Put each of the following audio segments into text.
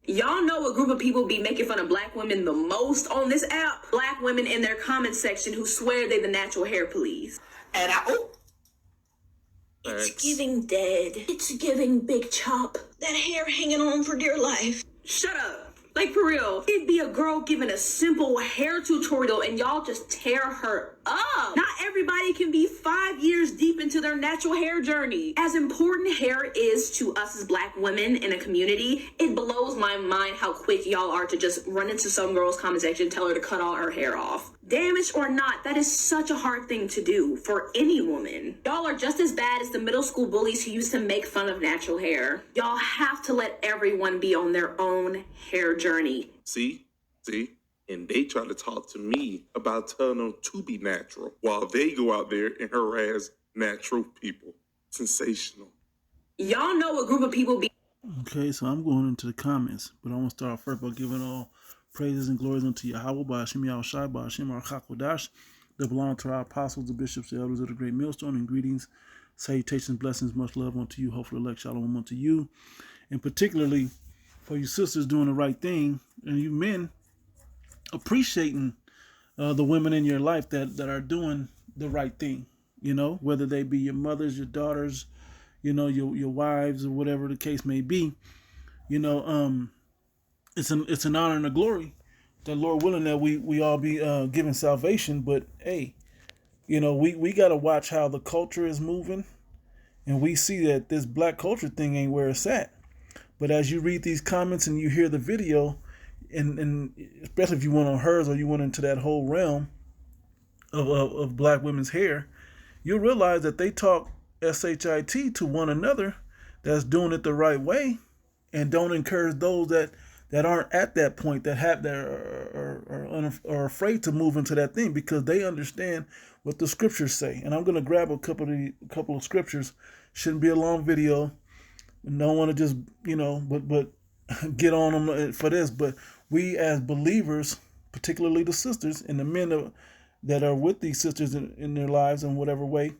Y'all know a group of people be making fun of black women the most on this app? Black women in their comment section who swear they the natural hair police. And it's giving dead. It's giving Big Chop. That hair hanging on for dear life. Shut up. Like, for real, it'd be a girl giving a simple hair tutorial and y'all just tear her up. Not everybody can be 5 years deep into their natural hair journey. As important hair is to us as black women in a community, it blows my mind how quick y'all are to just run into some girl's comment section and tell her to cut all her hair off. Damaged or not, that is such a hard thing to do for any woman. Y'all are just as bad as the middle school bullies who used to make fun of natural hair. Y'all have to let everyone be on their own hair journey. See? And they try to talk to me about telling them to be natural while they go out there and harass natural people. Sensational. Y'all know a group of people be... Okay, so I'm going into the comments, but I want to start first by giving all praises and glories unto Yahweh, by Hashem Yahushai, by Hashem HaKadosh, that belong to our apostles, the bishops, the elders of the great millstone, and greetings, salutations, blessings, much love unto you, hopefully elect shalom unto you, and particularly for you sisters doing the right thing, and you men appreciating the women in your life that are doing the right thing, you know, whether they be your mothers, your daughters, you know, your wives, or whatever the case may be. You know, it's an honor and a glory that, Lord willing, that we all be given salvation. But hey, you know, we got to watch how the culture is moving, and we see that this black culture thing ain't where it's at. But as you read these comments and you hear the video, and especially if you went on hers or you went into that whole realm of black women's hair, you'll realize that they talk shit to one another that's doing it the right way, and don't encourage those that aren't at that point, that are afraid to move into that thing, because they understand what the scriptures say. And I'm going to grab a couple of scriptures. Shouldn't be a long video. Don't want to just, you know, but get on them for this. But we as believers, particularly the sisters and the men that are with these sisters in their lives in whatever way,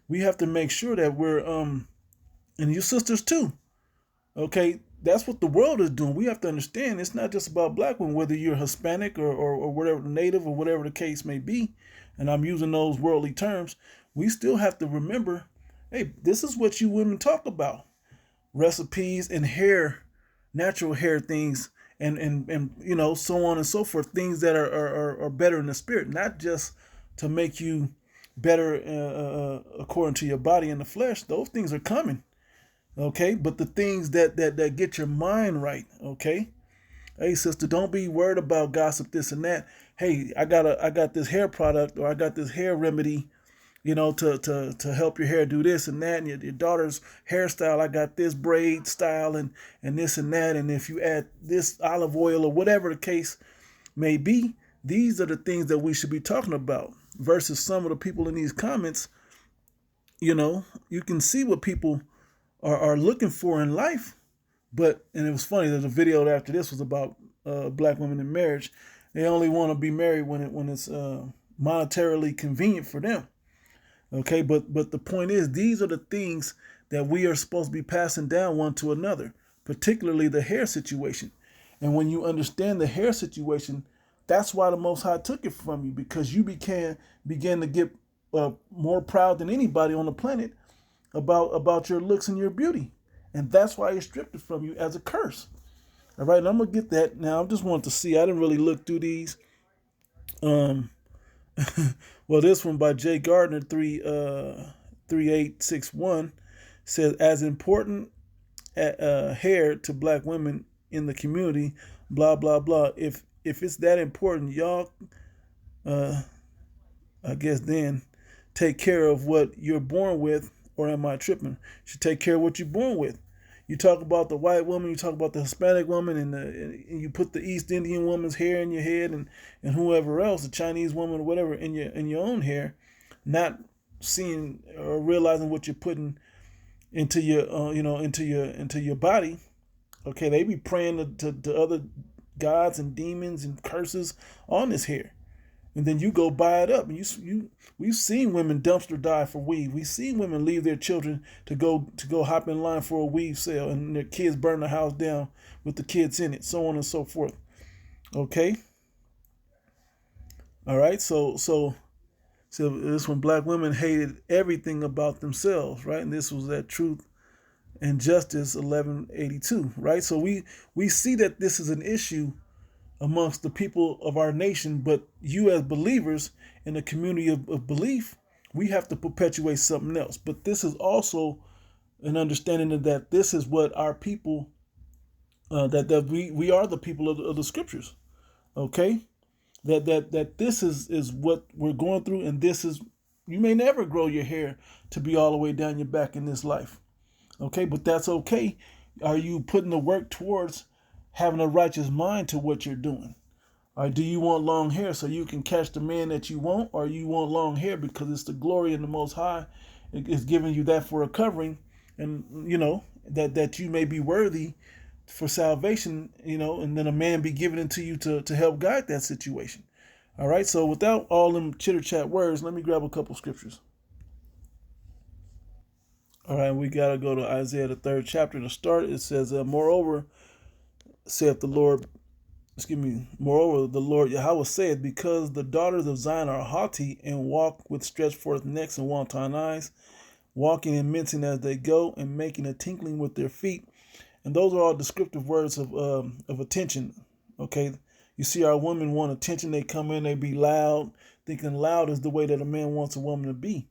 we have to make sure that we're, and you sisters too, okay? That's what the world is doing. We have to understand it's not just about black women, whether you're Hispanic or whatever, native or whatever the case may be, and I'm using those worldly terms. We still have to remember, hey, this is what you women talk about. Recipes and hair, natural hair things, and you know, so on and so forth, things that are better in the spirit, not just to make you better according to your body and the flesh. Those things are coming, okay? But the things that get your mind right, okay? Hey, sister, don't be worried about gossip, this and that. Hey, I got this hair product, or I got this hair remedy, you know, to help your hair do this and that, and your daughter's hairstyle, I got this braid style and this and that, and if you add this olive oil or whatever the case may be, these are the things that we should be talking about, versus some of the people in these comments. You know, you can see what people are looking for in life. But, and it was funny, there's a video after this was about black women in marriage. They only want to be married when it's monetarily convenient for them. Okay, but the point is, these are the things that we are supposed to be passing down one to another, particularly the hair situation. And when you understand the hair situation, that's why the Most High took it from you, because you began to get more proud than anybody on the planet about your looks and your beauty. And that's why he stripped it from you as a curse. All right, and I'm going to get that. Now, I just wanted to see. I didn't really look through these. Well, this one by Jay Gardner, 3861, says, as important hair to black women in the community, blah, blah, blah. If it's that important, y'all, I guess then take care of what you're born with, or am I tripping? You should take care of what you're born with. You talk about the white woman, you talk about the Hispanic woman, and you put the East Indian woman's hair in your head, and whoever else, the Chinese woman or whatever, in your own hair, not seeing or realizing what you're putting into your into your body. Okay, they be praying to other gods and demons and curses on this hair. and then you go buy it up. And we've seen women dumpster dive for weave. We've seen women leave their children to go hop in line for a weave sale, and their kids burn the house down with the kids in it, so on and so forth. Okay. All right. So this when black women hated everything about themselves, right? And this was that Truth and Justice 1182, right? So we see that this is an issue amongst the people of our nation, but you as believers in the community of belief, we have to perpetuate something else. But this is also an understanding of that this is what our people, that we are the people of the scriptures, okay? That this is what we're going through, and this is, you may never grow your hair to be all the way down your back in this life, okay? But that's okay. Are you putting the work towards having a righteous mind to what you're doing? Or do you want long hair so you can catch the man that you want, or you want long hair because it's the glory in the Most High is giving you that for a covering, and that you may be worthy for salvation, and then a man be given into you to help guide that situation. All right, so without all them chitter chat words, let me grab a couple scriptures. All right, we got to go to Isaiah, the 3rd chapter to start. It says, moreover, the Lord Yahweh saith, because the daughters of Zion are haughty, and walk with stretched forth necks and wanton eyes, walking and mincing as they go, and making a tinkling with their feet. And those are all descriptive words of attention. Okay, you see, our women want attention. They come in, they be loud, thinking loud is the way that a man wants a woman to be.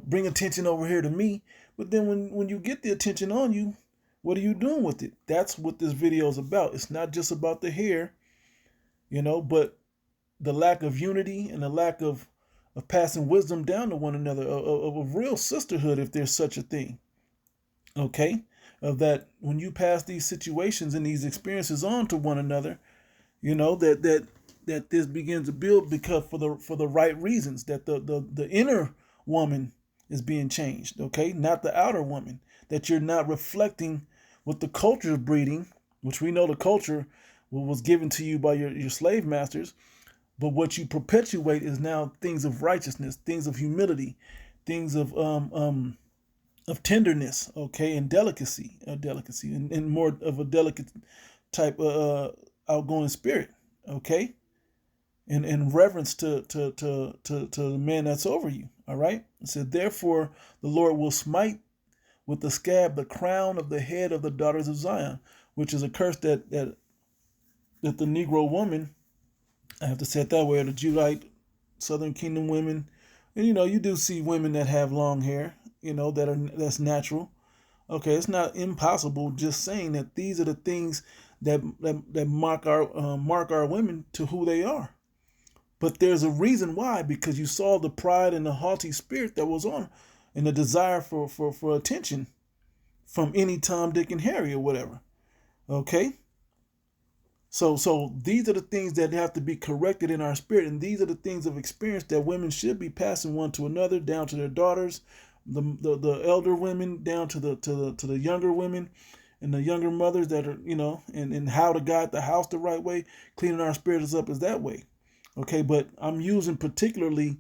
Bring attention over here to me. But then when you get the attention on you, what are you doing with it? That's what this video is about. It's not just about the hair, but the lack of unity and the lack of passing wisdom down to one another, of a real sisterhood, if there's such a thing. Okay, of that when you pass these situations and these experiences on to one another, that this begins to build because for the right reasons, that the inner woman is being changed, okay, not the outer woman, that you're not reflecting what the culture is breeding, which we know the culture was given to you by your slave masters, but what you perpetuate is now things of righteousness, things of humility, things of tenderness, okay, and delicacy, and more of a delicate type outgoing spirit, okay, and reverence to the man that's over you. All right. It said, therefore the Lord will smite with the scab the crown of the head of the daughters of Zion, which is a curse that the Negro woman, I have to say it that way, or the Judite Southern Kingdom women, and you do see women that have long hair, that's natural. Okay, it's not impossible. Just saying that these are the things that mark our women to who they are. But there's a reason why, because you saw the pride and the haughty spirit that was on, and the desire for attention from any Tom, Dick, and Harry or whatever. Okay? So these are the things that have to be corrected in our spirit, and these are the things of experience that women should be passing one to another, down to their daughters, the elder women, down to the younger women, and the younger mothers that are, and how to guide the house the right way, cleaning our spirits up is that way. Okay, but I'm using particularly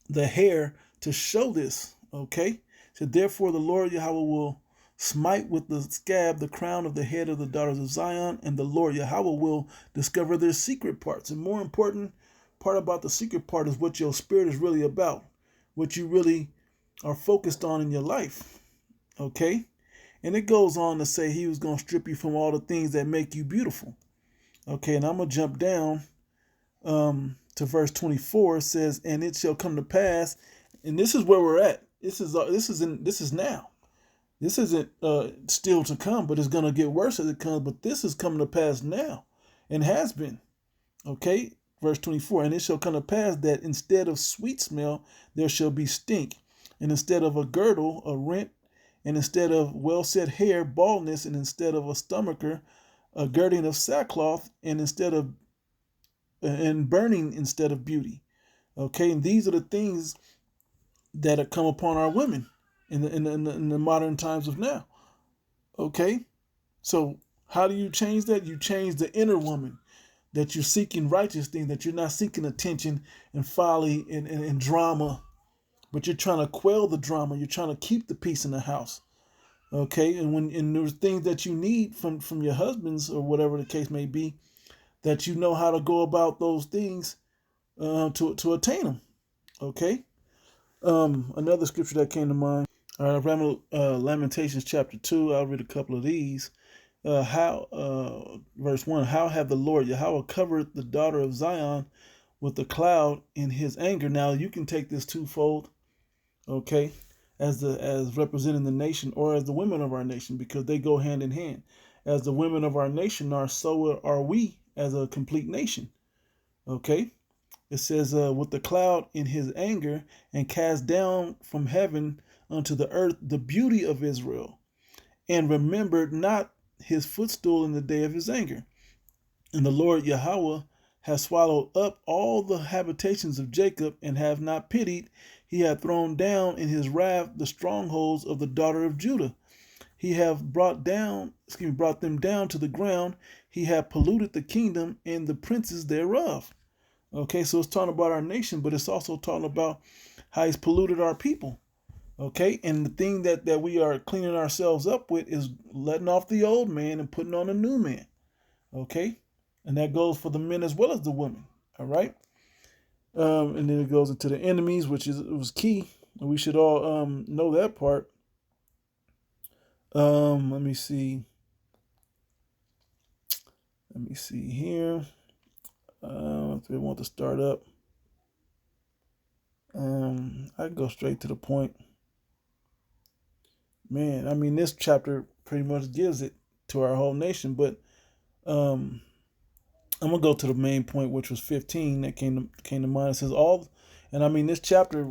the hair to show this. Okay, so therefore the Lord Yahweh will smite with the scab the crown of the head of the daughters of Zion, and the Lord Yahweh will discover their secret parts. And more important part about the secret part is what your spirit is really about, what you really are focused on in your life. Okay, and it goes on to say he was going to strip you from all the things that make you beautiful. Okay, and I'm going to jump down to verse 24. It says, and it shall come to pass, and this is where we're at. This is now. This isn't still to come, but it's going to get worse as it comes. But this is coming to pass now, and has been. Okay, verse 24, and it shall come to pass that instead of sweet smell, there shall be stink, and instead of a girdle, a rent, and instead of well set hair, baldness, and instead of a stomacher, a girding of sackcloth, and instead of and burning instead of beauty. Okay, and these are the things that have come upon our women in the modern times of now. Okay, so how do you change that? You change the inner woman, that you're seeking righteous things, that you're not seeking attention and folly and drama, but you're trying to quell the drama. You're trying to keep the peace in the house. Okay, and there's things that you need from your husbands or whatever the case may be, that you know how to go about those things to attain them. Okay, another scripture that came to mind. Lamentations chapter 2. I'll read a couple of these. Verse 1. How have the Lord Yahweh covered the daughter of Zion with a cloud in his anger? Now you can take this twofold. Okay, as representing the nation, or as the women of our nation, because they go hand in hand. As the women of our nation are, so are we as a complete nation. Okay, it says, with the cloud in his anger, and cast down from heaven unto the earth the beauty of Israel, and remembered not his footstool in the day of his anger. And the Lord Yahweh has swallowed up all the habitations of Jacob, and have not pitied. He hath thrown down in his wrath the strongholds of the daughter of Judah. He hath brought them down to the ground. He hath polluted the kingdom and the princes thereof. Okay, so it's talking about our nation, but it's also talking about how he's polluted our people. Okay, and the thing that we are cleaning ourselves up with is letting off the old man and putting on a new man. Okay, and that goes for the men as well as the women. All right. And then it goes into the enemies, which was key. We should all know that part. Let me see. Here. If we want to start up, I go straight to the point. Man, I mean, this chapter pretty much gives it to our whole nation, but I'm gonna go to the main point, which was 15 that came to mind. It says and I mean, this chapter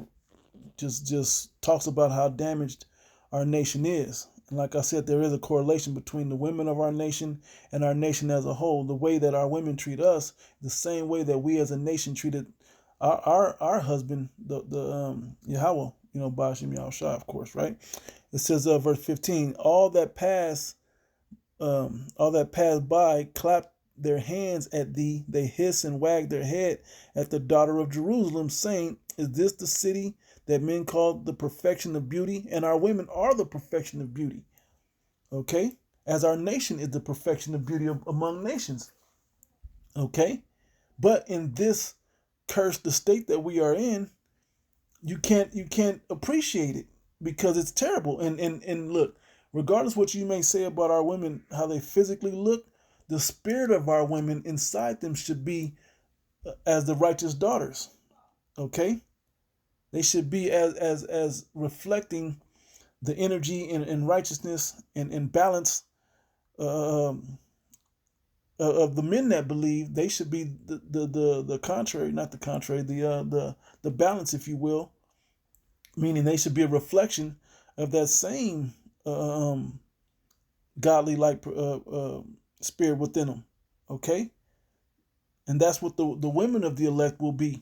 just talks about how damaged our nation is. And like I said, there is a correlation between the women of our nation and our nation as a whole. The way that our women treat us, the same way that we as a nation treated our husband, the Yahweh, Ba'ashim Yahushua, of course, right? It says, verse 15, all that pass by clap their hands at thee, they hiss and wag their head at the daughter of Jerusalem, saying, is this the city that men call the perfection of beauty? And our women are the perfection of beauty. Okay, as our nation is the perfection of beauty among nations. Okay, but in this cursed state that we are in, you can't appreciate it, because it's terrible. And look, regardless what you may say about our women, how they physically look, the spirit of our women inside them should be as the righteous daughters. Okay, they should be as reflecting the energy and righteousness and balance of the men that believe. They should be the contrary, not the contrary, the balance, if you will, meaning they should be a reflection of that same godly like spirit within them. Okay, and that's what the women of the elect will be.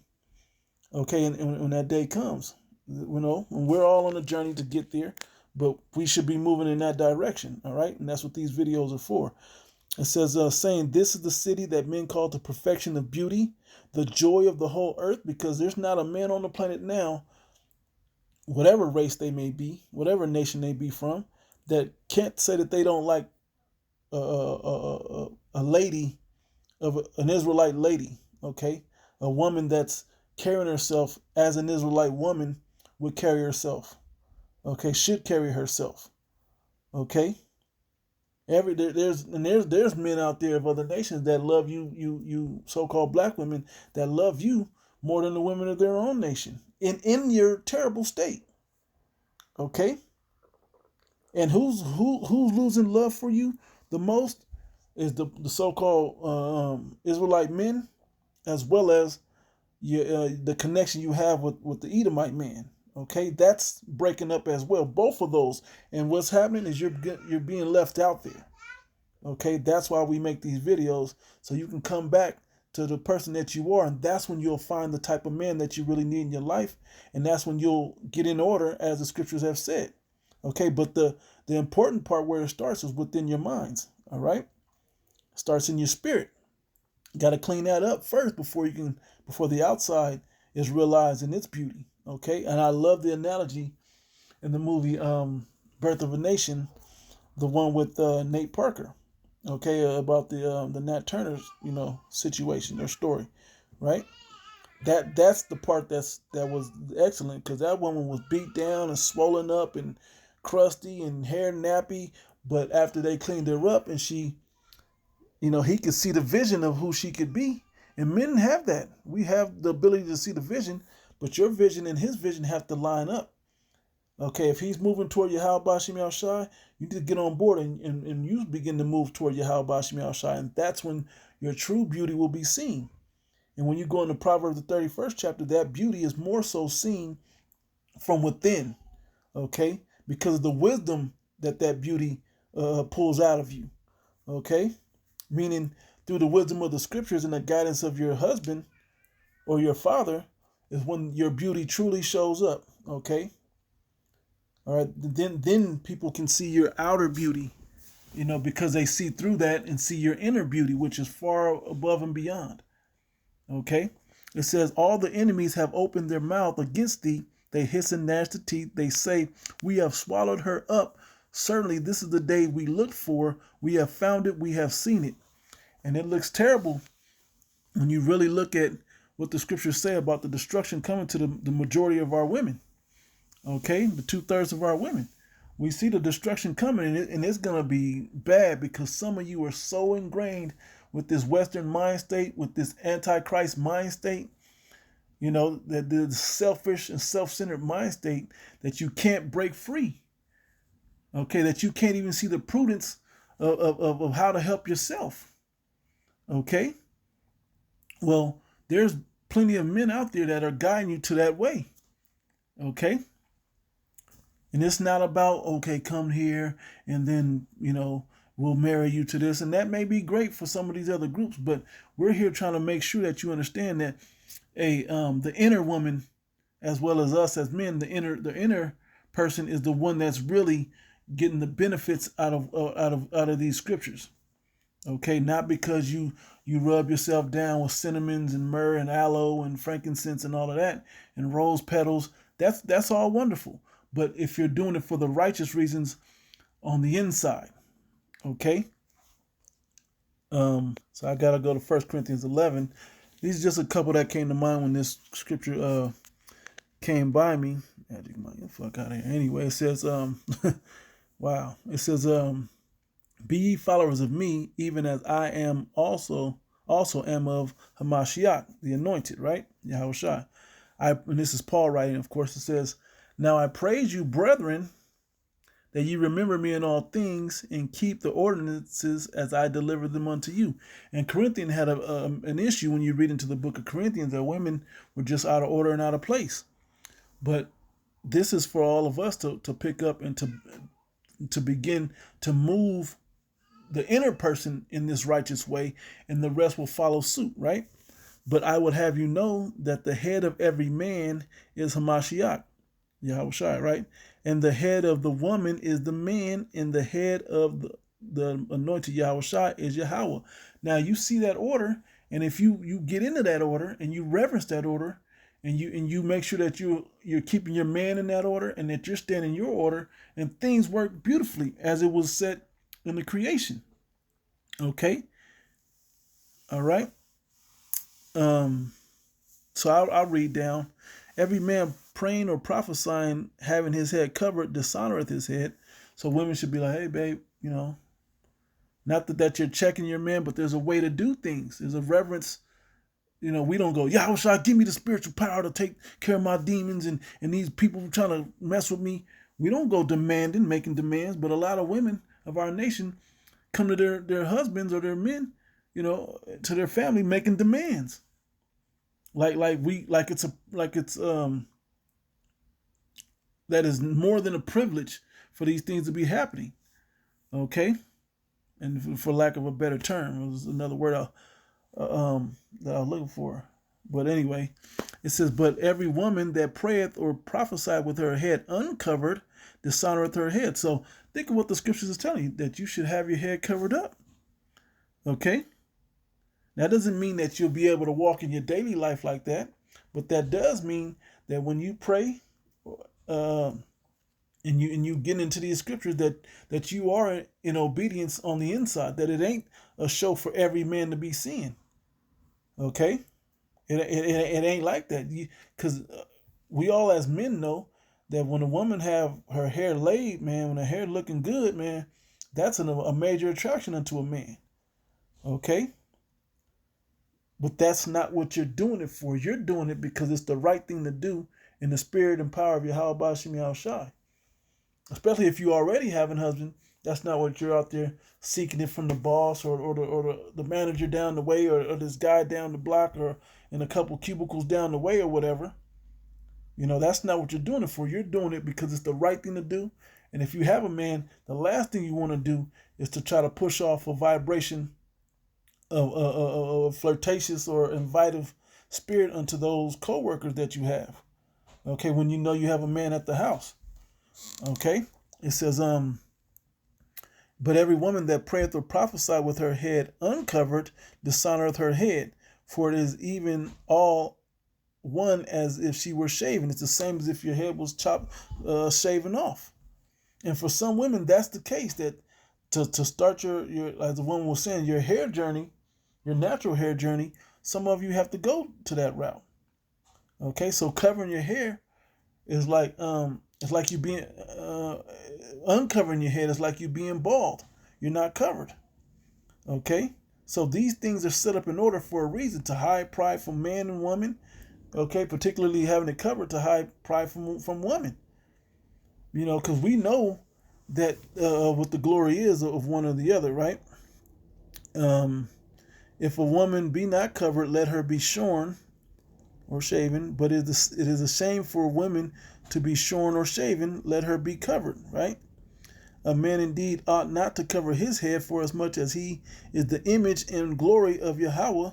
Okay, and when that day comes, and we're all on a journey to get there, but we should be moving in that direction. All right, and that's what these videos are for. It says, saying, this is the city that men call the perfection of beauty, the joy of the whole earth, because there's not a man on the planet now, whatever race they may be, whatever nation they be from, that can't say that they don't like a lady, an Israelite lady, okay? A woman that's carrying herself as an Israelite woman would carry herself, okay? Should carry herself, okay? There's men out there of other nations that love you so-called black women, that love you more than the women of their own nation in your terrible state, okay? And who's losing love for you the most is the so-called Israelite men, as well as the connection you have with the Edomite man. Okay, that's breaking up as well. Both of those, and what's happening is you're being left out there. Okay, that's why we make these videos, so you can come back to the person that you are, and that's when you'll find the type of man that you really need in your life, and that's when you'll get in order, as the scriptures have said. Okay, but the important part where it starts is within your minds. All right, it starts in your spirit. Got to clean that up first before the outside is realized in its beauty. Okay, and I love the analogy in the movie Birth of a Nation, the one with Nate Parker. Okay, about the Nat Turner situation or story, right? That's the part that was excellent, because that woman was beat down and swollen up and crusty and hair nappy, but after they cleaned her up and she, he could see the vision of who she could be. And men have that. We have the ability to see the vision, but your vision and his vision have to line up. Okay, if he's moving toward Yahweh Bashim Yahushai, you need to get on board and you begin to move toward Yahweh Bashim Yahushai, and that's when your true beauty will be seen. And when you go into Proverbs the 31st chapter, that beauty is more so seen from within, okay? Because of the wisdom that beauty pulls out of you, okay? Meaning through the wisdom of the scriptures and the guidance of your husband or your father is when your beauty truly shows up, okay? All right, then people can see your outer beauty, because they see through that and see your inner beauty, which is far above and beyond. Okay, it says, all the enemies have opened their mouth against thee. They hiss and gnash the teeth. They say, we have swallowed her up. Certainly, this is the day we looked for. We have found it. We have seen it. And it looks terrible when you really look at what the scriptures say about the destruction coming to the majority of our women. Okay, the 2/3 of our women. We see the destruction coming, and it's going to be bad, because some of you are so ingrained with this Western mind state, with this Antichrist mind state, that the selfish and self-centered mind state, that you can't break free. Okay, that you can't even see the prudence of how to help yourself. Okay, well, there's plenty of men out there that are guiding you to that way. Okay. And it's not about, okay, come here and then, we'll marry you to this. And that may be great for some of these other groups, but we're here trying to make sure that you understand that the inner woman, as well as us as men, the inner person is the one that's really getting the benefits out of these scriptures. Okay, not because you rub yourself down with cinnamons and myrrh and aloe and frankincense and all of that and rose petals. That's all wonderful. But if you're doing it for the righteous reasons on the inside, okay? So I got to go to 1 Corinthians 11. These are just a couple that came to mind when this scripture came by me. I had to get my fuck out of here. Anyway, it says, wow. It says, be ye followers of me, even as I am also am of Hamashiach, the anointed, right? Yahushua. And this is Paul writing, of course. It says, now I praise you, brethren, that ye remember me in all things and keep the ordinances as I deliver them unto you. And Corinthian had an issue when you read into the book of Corinthians, that women were just out of order and out of place. But this is for all of us to pick up and to begin to move the inner person in this righteous way, and the rest will follow suit, right? But I would have you know that the head of every man is Hamashiach, Yahushua, right? And the head of the woman is the man, and the head of the anointed Yahushua is Yahweh. Now you see that order, and if you get into that order and you reverence that order, and you make sure that you're keeping your man in that order, and that you're staying in your order, and things work beautifully as it was set in the creation. Okay. All right. So I'll read down. Every man praying or prophesying, having his head covered, dishonoreth his head. So women should be like, hey, babe, not that you're checking your man, but there's a way to do things. There's a reverence. We don't go, Yahushua, give me the spiritual power to take care of my demons and these people trying to mess with me. We don't go making demands, but a lot of women of our nation come to their husbands or their men, to their family making demands. That is more than a privilege for these things to be happening. Okay? And for lack of a better term, it was another word that I was looking for. But anyway, it says, but every woman that prayeth or prophesieth with her head uncovered dishonoreth her head. So think of what the scriptures is telling you, that you should have your head covered up. Okay? That doesn't mean that you'll be able to walk in your daily life like that, but that does mean that when you pray, uh, and you get into these scriptures, that you are in obedience on the inside, that it ain't a show for every man to be seeing. Okay, it ain't like that, because we all as men know that when a woman have her hair laid, man, when her hair looking good, man, that's a major attraction unto a man. Okay, but that's not what you're doing it for. You're doing it because it's the right thing to do in the spirit and power of Yahweh Bashim Yahushai. Especially if you already have a husband, that's not what you're out there seeking it from the boss or the manager down the way or this guy down the block or in a couple cubicles down the way or whatever. You know, that's not what you're doing it for. You're doing it because it's the right thing to do. And if you have a man, the last thing you want to do is to try to push off a vibration of a flirtatious or invitive spirit unto those co-workers that you have. Okay, when you know you have a man at the house. Okay, it says, but every woman that prayeth or prophesieth with her head uncovered dishonoreth her head, for it is even all one as if she were shaven. It's the same as if your head was shaven off. And for some women, that's the case, that to start your, as the woman was saying, your hair journey, your natural hair journey, some of you have to go to that route. Okay, so covering your hair is like, it's like you being, uncovering your head is like you being bald. You're not covered. Okay, so these things are set up in order for a reason, to hide pride from man and woman. Okay, particularly having it covered to hide pride from women. You know, because we know that what the glory is of one or the other, right? If a woman be not covered, let her be shorn or shaven. But it is a shame for women to be shorn or shaven. Let her be covered, right? A man indeed ought not to cover his head, for as much as he is the image and glory of Yahweh,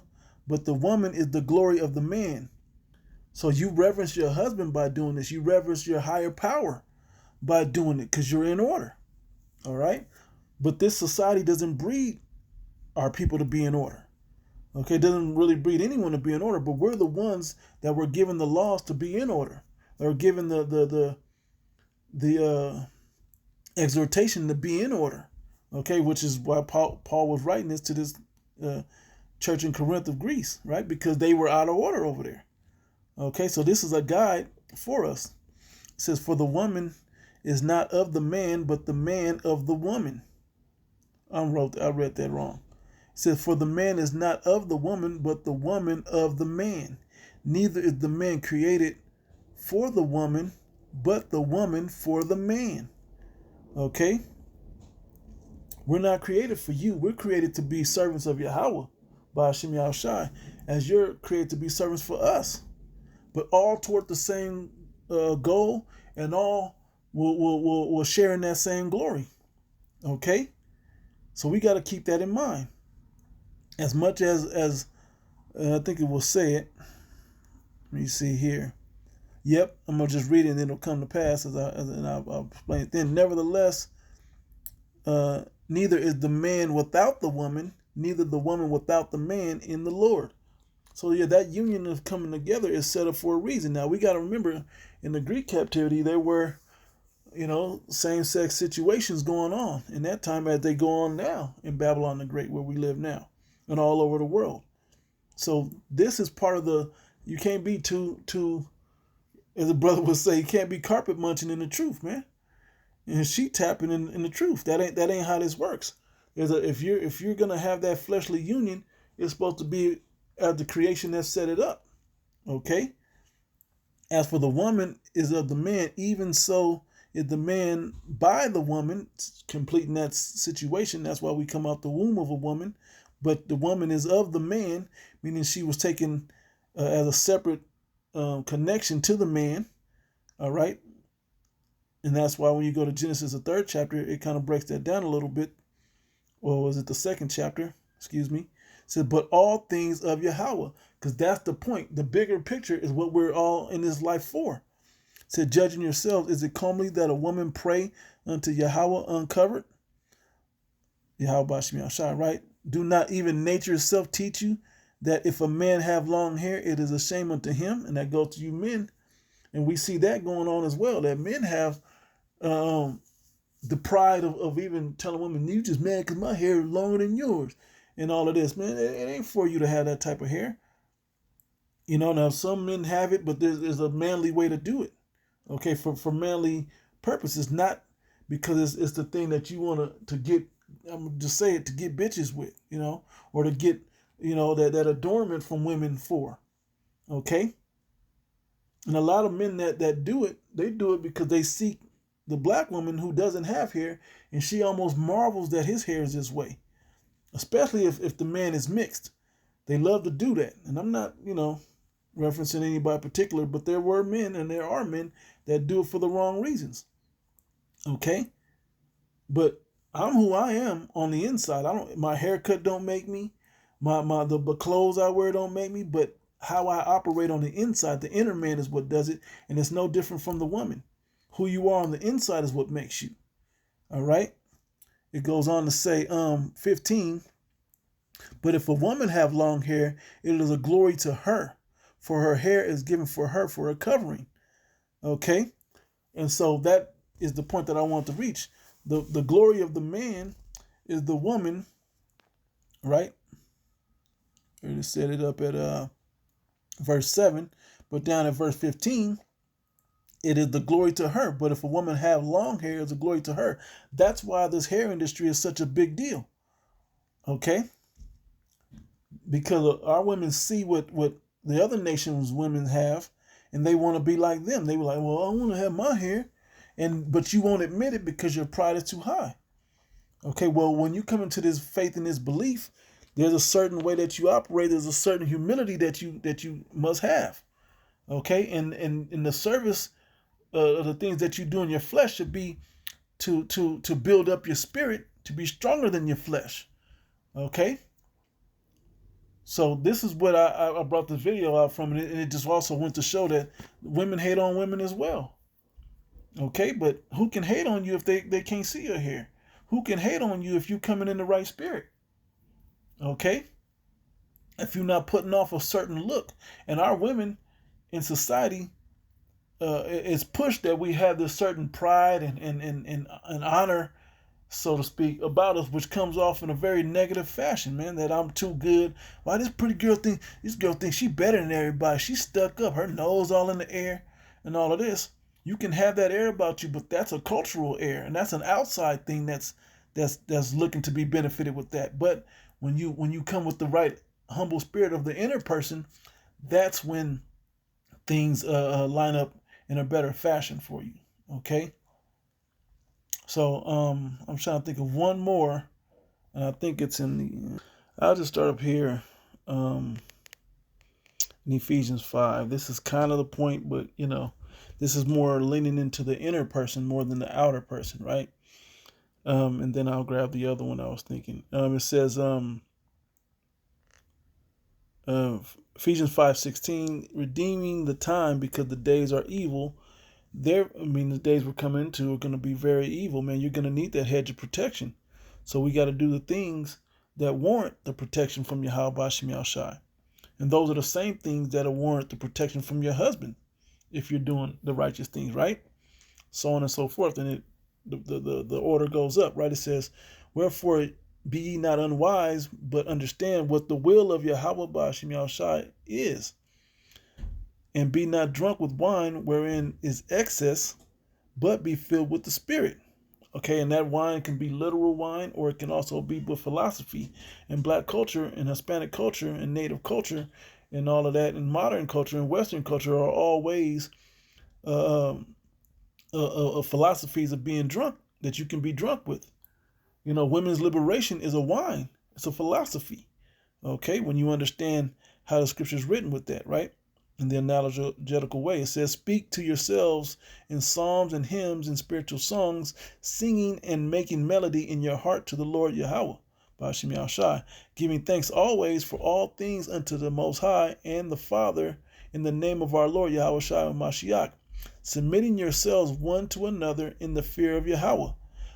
but the woman is the glory of the man. So you reverence your husband by doing this. You reverence your higher power by doing it, because you're in order. All right? But this society doesn't breed our people to be in order. Okay, it doesn't really breed anyone to be in order, but we're the ones that were given the laws to be in order. Or given the exhortation to be in order. Okay, which is why Paul was writing this to this church in Corinth of Greece, right? Because they were out of order over there. Okay, so this is a guide for us. It says, for the woman is not of the man, but the man of the woman. I read that wrong. It says, for the man is not of the woman, but the woman of the man. Neither is the man created for the woman, but the woman for the man. Okay? We're not created for you. We're created to be servants of Yahweh, by Hashem Yahushai, as you're created to be servants for us. But all toward the same goal, and all will share in that same glory. Okay? So we got to keep that in mind. As much as I think it will say it. Let me see here. Yep, I'm going to just read it and then it'll come to pass, and I'll explain it then. Nevertheless, neither is the man without the woman, neither the woman without the man in the Lord. So yeah, that union of coming together is set up for a reason. Now we got to remember, in the Greek captivity, there were, same-sex situations going on in that time, as they go on now in Babylon the Great, where we live now, and all over the world. So this is part of you can't be too, as a brother would say, you can't be carpet munching in the truth, man. And sheet tapping in the truth. That ain't how this works. If you're gonna have that fleshly union, it's supposed to be at the creation that set it up. Okay? As for the woman is of the man, even so is the man by the woman, completing that situation. That's why we come out the womb of a woman. But the woman is of the man, meaning she was taken as a separate connection to the man. All right? And that's why when you go to Genesis, the 3rd chapter, it kind of breaks that down a little bit. Or was it the 2nd chapter? Excuse me. It said, but all things of Yahweh. Because that's the point. The bigger picture is what we're all in this life for. It said, judging yourselves, is it comely that a woman pray unto Yahweh uncovered? Yahweh Bashim Yahshai, right? Do not even nature itself teach you that if a man have long hair, it is a shame unto him, and that goes to you men. And we see that going on as well, that men have the pride of even telling women, you just mad because my hair is longer than yours, and all of this. Man, it ain't for you to have that type of hair. You know, now some men have it, but there's a manly way to do it. Okay, for manly purposes, not because it's the thing that you want to get, I'm just say it, to get bitches with, you know, or to get, you know, that adornment from women for. Okay? And a lot of men that do it, they do it because they seek the black woman who doesn't have hair, and she almost marvels that his hair is this way. Especially if the man is mixed. They love to do that. And I'm not, you know, referencing anybody particular, but there were men and there are men that do it for the wrong reasons. Okay? But I'm who I am on the inside. My haircut don't make me. The clothes I wear don't make me, but how I operate on the inside, the inner man, is what does it, and it's no different from the woman. Who you are on the inside is what makes you. All right? It goes on to say, 15, but if a woman have long hair, it is a glory to her, for her hair is given for her for a covering. Okay? And so that is the point that I want to reach. The glory of the man is the woman, right? I already set it up at verse 7, but down at verse 15, it is the glory to her. But if a woman have long hair, it's a glory to her. That's why this hair industry is such a big deal. Okay? Because our women see what the other nations' women have, and they want to be like them. They were like, well, I want to have my hair. But you won't admit it because your pride is too high. Okay, well, when you come into this faith and this belief, there's a certain way that you operate. There's a certain humility that you must have. Okay, and in the service of the things that you do in your flesh should be to build up your spirit to be stronger than your flesh. Okay. So this is what I brought this video out from, and it just also went to show that women hate on women as well. Okay, but who can hate on you if they can't see your hair? Who can hate on you if you're coming in the right spirit? Okay? If you're not putting off a certain look. And our women in society, it's pushed that we have this certain pride and honor, so to speak, about us, which comes off in a very negative fashion, man, that I'm too good. Why this girl thinks she better than everybody. She's stuck up, her nose all in the air and all of this. You can have that air about you, but that's a cultural air, and that's an outside thing that's looking to be benefited with that. But when you come with the right humble spirit of the inner person, that's when things line up in a better fashion for you. Okay. So I'm trying to think of one more, and I think it's in the. I'll just start up here in Ephesians 5. This is kind of the point, but you know. This is more leaning into the inner person more than the outer person, right? And then I'll grab the other one I was thinking. It says Ephesians 5:16, redeeming the time because the days are evil. The days we're coming into are going to be very evil, man. You're going to need that hedge of protection. So we got to do the things that warrant the protection from Yahweh B'Shem Yahushai. And those are the same things that warrant the protection from your husband, if you're doing the righteous things, right? So on and so forth. And the order goes up, right? It says, wherefore be ye not unwise, but understand what the will of Yahweh B'Shem Yahushai is. And be not drunk with wine wherein is excess, but be filled with the Spirit. Okay, and that wine can be literal wine, or it can also be with philosophy. And black culture and Hispanic culture and native culture and all of that, and modern culture and Western culture are all ways philosophies of being drunk that you can be drunk with. You know, women's liberation is a wine. It's a philosophy. Okay, when you understand how the scripture is written with that, right? In the analogical way, it says, speak to yourselves in psalms and hymns and spiritual songs, singing and making melody in your heart to the Lord Yahweh, B'Shem Yahushai, giving thanks always for all things unto the Most High and the Father, in the name of our Lord Yahushua Mashiach, submitting yourselves one to another in the fear of Yahweh.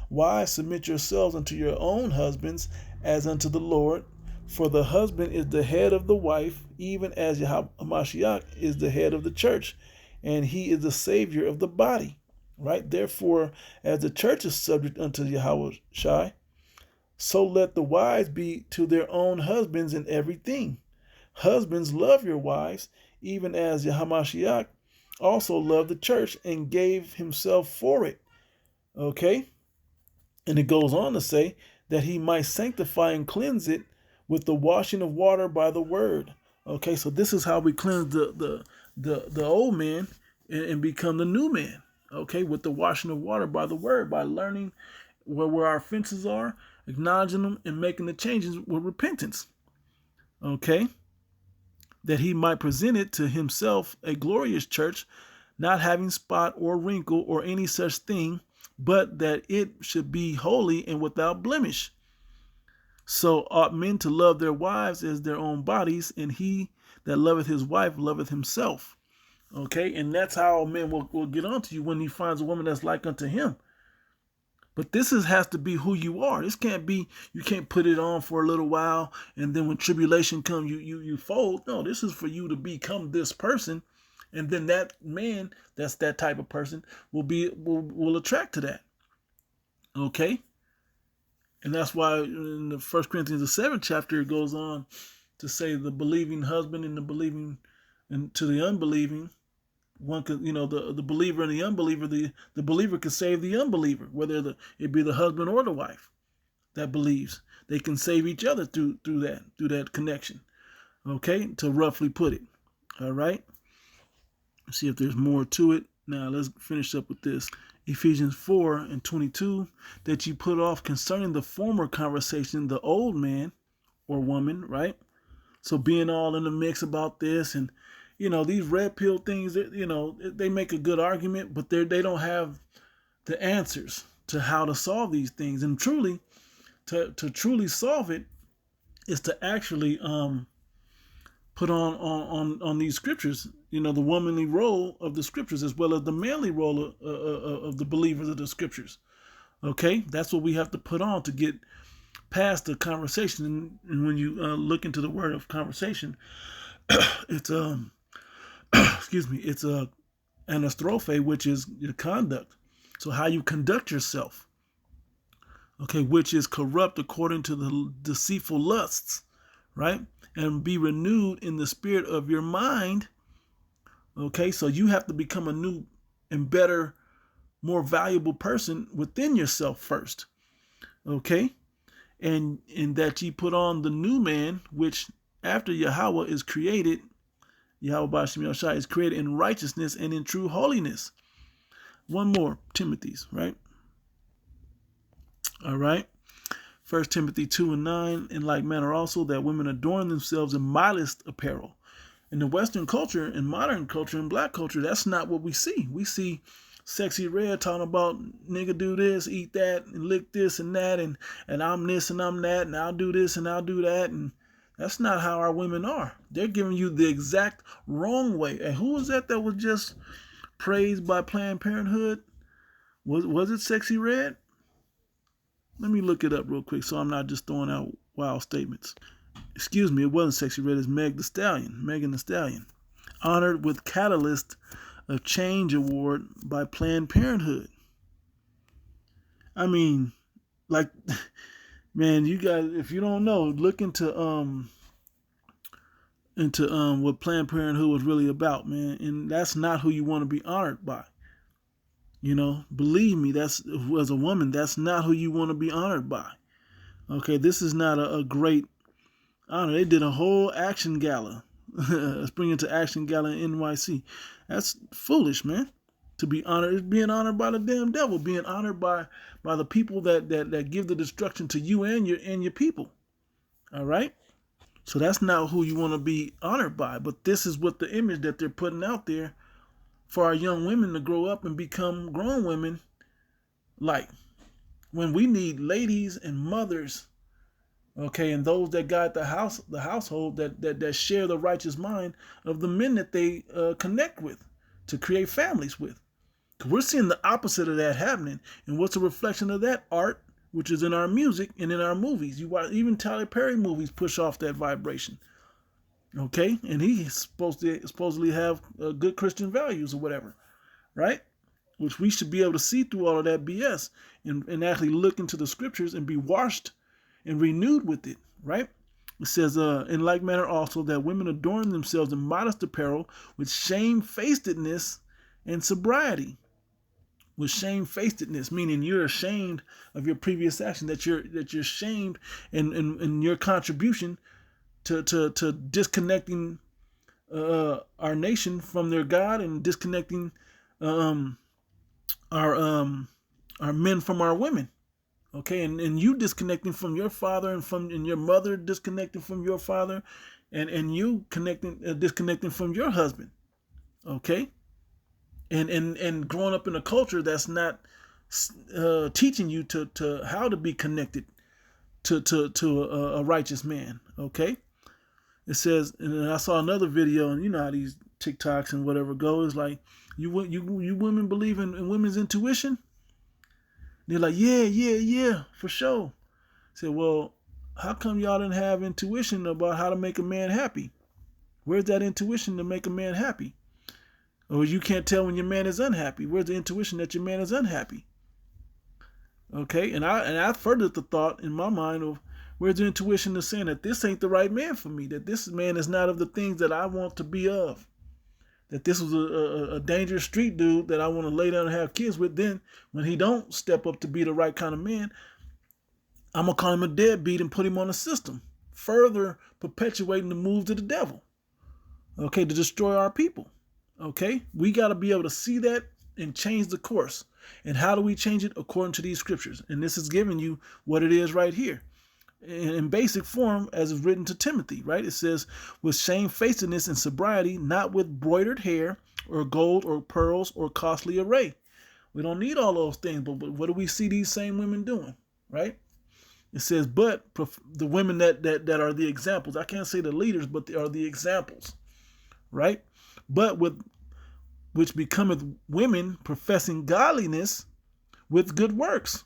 Wives, submit yourselves unto your own husbands as unto the Lord, For the husband is the head of the wife, even as Hamashiach is the head of the church, and he is the savior of the body. Right? Therefore, as the church is subject unto Yahweh Shai, so let the wives be to their own husbands in everything. Husbands, love your wives, even as Hamashiach also loved the church and gave himself for it. Okay? And it goes on to say that he might sanctify and cleanse it with the washing of water by the word. Okay, so this is how we cleanse the old man and become the new man. Okay, with the washing of water by the word, by learning where our offenses are, acknowledging them, and making the changes with repentance. Okay, that he might present it to himself a glorious church, not having spot or wrinkle or any such thing, but that it should be holy and without blemish. So ought men to love their wives as their own bodies, and he that loveth his wife loveth himself. Okay, and that's how men will get onto you when he finds a woman that's like unto him. But this has to be who you are. This can't be, you can't put it on for a little while and then when tribulation comes, you fold. No, this is for you to become this person. And then that man, that's that type of person, will attract to that. Okay? And that's why in the 1 Corinthians, the 7th chapter, it goes on to say the believing husband and the believing, and to the unbelieving, one could, the believer and the unbeliever, the believer can save the unbeliever, whether it be the husband or the wife that believes. They can save each other through that connection. Okay, to roughly put it. All right. Let's see if there's more to it. Now let's finish up with this. Ephesians 4:22, that you put off concerning the former conversation, the old man or woman, right? So being all in the mix about this, and these red pill things, they make a good argument, but they don't have the answers to how to solve these things. And truly, to truly solve it is to actually put on these scriptures, the womanly role of the scriptures, as well as the manly role of the believers of the scriptures. Okay, that's what we have to put on to get past the conversation. And when you look into the word of conversation, it's it's a anastrophe, which is your conduct. So how you conduct yourself, okay, which is corrupt according to the deceitful lusts, right? And be renewed in the spirit of your mind. Okay, so you have to become a new and better, more valuable person within yourself first. Okay, and that ye put on the new man, which after Yahweh is created, Yahweh B'Shem Yahushua is created in righteousness and in true holiness. One more, Timothy's, right? All right. 1 Timothy 2:9, in like manner also that women adorn themselves in modest apparel. In the Western culture, in modern culture, in black culture, that's not what we see. We see Sexy Red talking about nigga do this, eat that, and lick this and that, and I'm this and I'm that, and I'll do this and I'll do that. And that's not how our women are. They're giving you the exact wrong way. And who was that was just praised by Planned Parenthood? Was it Sexy Red? Let me look it up real quick so I'm not just throwing out wild statements. Excuse me, it wasn't Sexy Red, it's Megan Thee Stallion. Honored with Catalyst of Change Award by Planned Parenthood. I mean, like, man, you guys, if you don't know, look into what Planned Parenthood was really about, man. And that's not who you want to be honored by. Believe me, that's, as a woman, that's not who you want to be honored by. Okay, this is not a great honor. They did a whole action gala, Spring into Action Gala in NYC. That's foolish, man. To be honored is being honored by the damn devil, being honored by the people that give the destruction to you and your people. All right? So that's not who you want to be honored by. But this is what the image that they're putting out there for our young women to grow up and become grown women like. When we need ladies and mothers, okay, and those that got the household that share the righteous mind of the men that they connect with to create families with. We're seeing the opposite of that happening. And what's a reflection of that? Art, which is in our music and in our movies. You watch, even Tyler Perry movies push off that vibration. Okay, and he's supposedly have good Christian values or whatever, right? Which we should be able to see through all of that BS and actually look into the scriptures and be washed and renewed with it, right? It says, in like manner also that women adorn themselves in modest apparel with shamefacedness and sobriety. With shamefacedness, meaning you're ashamed of your previous action, that you're ashamed in your contribution to disconnecting our nation from their God and disconnecting our men from our women. Okay, and you disconnecting from your father and your mother disconnecting from your father, and you disconnecting from your husband. Okay, and growing up in a culture that's not teaching you to how to be connected to a righteous man. Okay, it says, and I saw another video, and you know how these TikToks and whatever goes, like you women believe in women's intuition. They're like, yeah, for sure. I said, well, how come y'all didn't have intuition about how to make a man happy? Where's that intuition to make a man happy? Or you can't tell when your man is unhappy. Where's the intuition that your man is unhappy? Okay, and I furthered the thought in my mind of where's the intuition to saying that this ain't the right man for me, that this man is not of the things that I want to be of. That this was a dangerous street dude that I want to lay down and have kids with. Then when he don't step up to be the right kind of man, I'm going to call him a deadbeat and put him on the system, further perpetuating the moves of the devil, okay, to destroy our people. Okay, we got to be able to see that and change the course. And how do we change it? According to these scriptures. And this is giving you what it is right here. In basic form, as is written to Timothy, right? It says, with shamefacedness and sobriety, not with broidered hair or gold or pearls or costly array. We don't need all those things, but what do we see these same women doing, right? It says, but the women that are the examples, I can't say the leaders, but they are the examples, right? But which becometh women professing godliness with good works.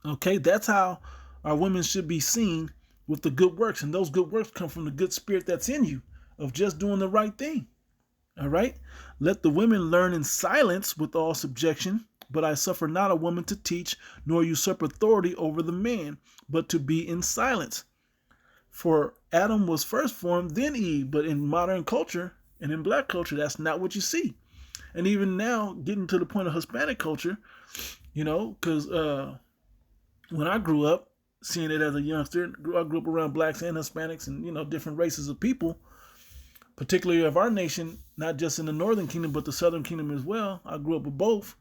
Okay, that's how our women should be seen, with the good works. And those good works come from the good spirit that's in you of just doing the right thing. All right. Let the women learn in silence with all subjection, but I suffer not a woman to teach, nor usurp authority over the man, but to be in silence. For Adam was first formed, then Eve. But in modern culture and in black culture, that's not what you see. And even now, getting to the point of Hispanic culture, you know, because when I grew up, seeing it as a youngster, I grew up around blacks and Hispanics and, you know, different races of people, particularly of our nation, not just in the Northern Kingdom, but the Southern Kingdom as well. I grew up with both.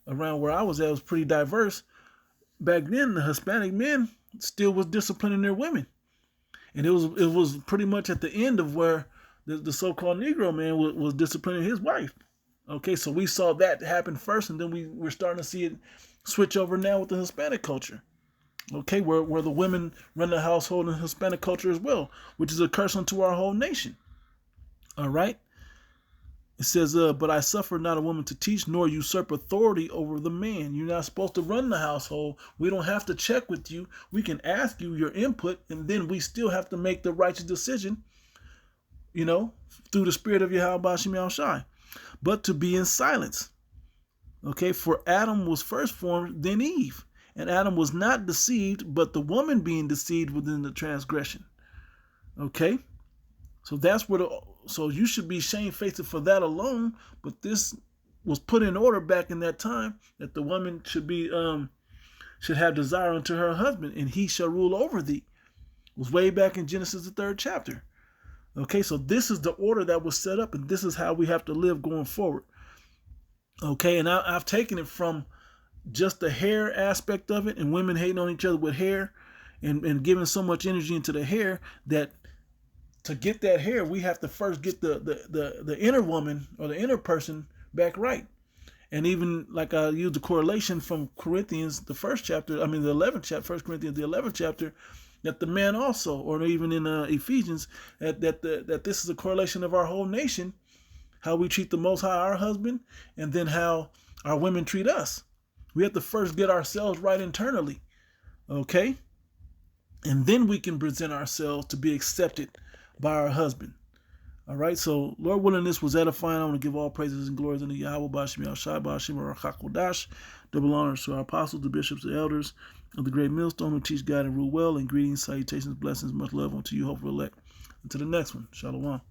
Around where I was at, it was pretty diverse. Back then, the Hispanic men still was disciplining their women. And it was pretty much at the end of where the so-called Negro man was disciplining his wife. Okay, so we saw that happen first, and then we're starting to see it switch over now with the Hispanic culture. Okay, where the women run the household in Hispanic culture as well, which is a curse unto our whole nation. All right. It says, but I suffer not a woman to teach, nor usurp authority over the man. You're not supposed to run the household. We don't have to check with you. We can ask you your input, and then we still have to make the righteous decision, you know, through the spirit of Yahweh Hashem Yahushai. But to be in silence. Okay, for Adam was first formed, then Eve. And Adam was not deceived, but the woman being deceived within the transgression. Okay, so that's where so you should be shamefaced for that alone. But this was put in order back in that time, that the woman should be should have desire unto her husband, and he shall rule over thee. It was way back in Genesis the 3rd chapter. Okay, so this is the order that was set up, and this is how we have to live going forward. Okay, and I've taken it from just the hair aspect of it, and women hating on each other with hair, and giving so much energy into the hair, that to get that hair, we have to first get the inner woman or the inner person back right. And even like I used the correlation from Corinthians, the 1st chapter, the 11th chapter, 1 Corinthians, the 11th chapter, that the man also, or even in Ephesians, that this is a correlation of our whole nation, how we treat the Most High, our husband, and then how our women treat us. We have to first get ourselves right internally, Okay? And then we can present ourselves to be accepted by our husband. All right, so Lord willing, this was edifying. I want to give all praises and glories unto Yahweh, Bashim Yahshai, Bashim Rachakodash. Double honors to our apostles, the bishops, the elders of the great millstone who teach, guide, and rule well. And greetings, salutations, blessings, much love unto you, hopeful elect. Until the next one, Shalom.